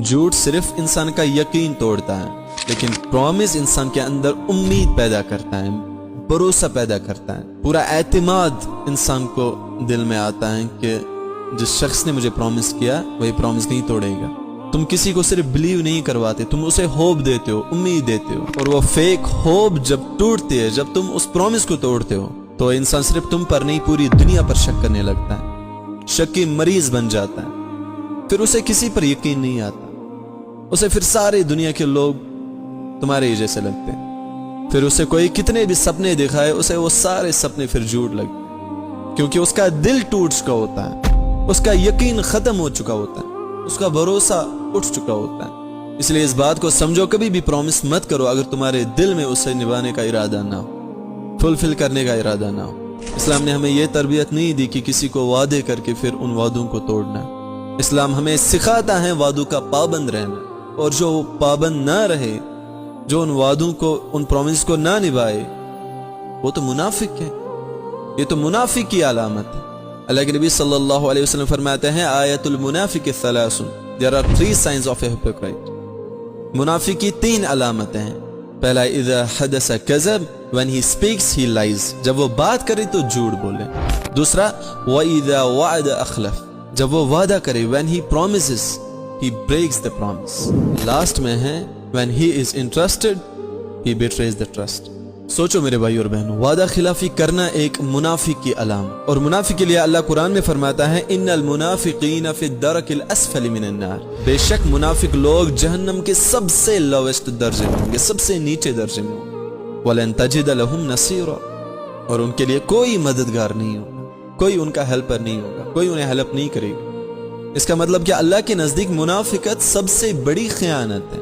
جھوٹ صرف انسان کا یقین توڑتا ہے، لیکن پرومس انسان کے اندر امید پیدا کرتا ہے، بھروسہ پیدا کرتا ہے، پورا اعتماد انسان کو دل میں آتا ہے کہ جس شخص نے مجھے پرومس کیا وہی پرومس نہیں توڑے گا۔ تم کسی کو صرف بلیو نہیں کرواتے، تم اسے ہوپ دیتے ہو، امید دیتے ہو، اور وہ فیک ہوپ جب ٹوٹتی ہے، جب تم اس پرومس کو توڑتے ہو تو انسان صرف تم پر نہیں پوری دنیا پر شک کرنے لگتا ہے، شک کی مریض بن جاتا ہے، پھر اسے کسی پر یقین نہیں آتا، اسے پھر سارے دنیا کے لوگ تمہارے ہی جیسے لگتے ہیں، پھر اسے کوئی کتنے بھی سپنے دکھائے اسے وہ سارے سپنے پھر جھوٹ لگتے ہیں، کیونکہ اس کا دل ٹوٹ چکا ہوتا ہے، اس کا یقین ختم ہو چکا ہوتا ہے، اس کا بھروسہ اٹھ چکا ہوتا ہے۔ اس لیے اس بات کو سمجھو، کبھی بھی پرومس مت کرو اگر تمہارے دل میں اسے نبھانے کا ارادہ نہ ہو، فلفل کرنے کا ارادہ نہ ہو۔ اسلام نے ہمیں یہ تربیت نہیں دی کہ کسی کو وعدے کر کے پھر ان وعدوں کو توڑنا۔ اسلام ہمیں سکھاتا ہے وعدوں کا پابند رہنا، اور جو پابند نہ رہے، جو ان وعدوں کو، ان پرومس کو نہ نبھائے، وہ تو منافق ہے، یہ تو منافق کی علامت ہے۔ اللہ کے نبی صلی اللہ علیہ وسلم فرماتے ہیں آیت المنافق ثلاث، there are 3 signs of a hypocrite۔ منافق کی 3 علامتیں ہیں۔ پہلا اذا حدث کذب، when he speaks he lies، جب وہ بات کرے تو جھوٹ بولے۔ دوسرا وَإِذَا وَعَدَ أَخْلَفَ، جب وہ وعدہ کرے when he promises he breaks the promise۔ Last میں ہے when he is interested he betrays the trust۔ سوچو میرے بھائی اور بہنوں، وعدہ خلافی کرنا ایک منافق کی علامت، اور منافق کے لیے اللہ قرآن میں فرماتا ہے ان المنافقین فی الدرک الاسفل من النار، بے شک منافق لوگ جہنم کے سب سے لوسٹ درجے میں ہوں گے، سب سے نیچے درجے میں ہوں گے۔ وَلَن تَجِدَ لَهُمْ نَصِيرًا، اور ان کے لیے کوئی مددگار نہیں ہوگا، کوئی ان کا ہیلپر نہیں ہوگا، کوئی انہیں ہیلپ نہیں کرے گا۔ اس کا مطلب کہ اللہ کے نزدیک منافقت سب سے بڑی خیانت ہے۔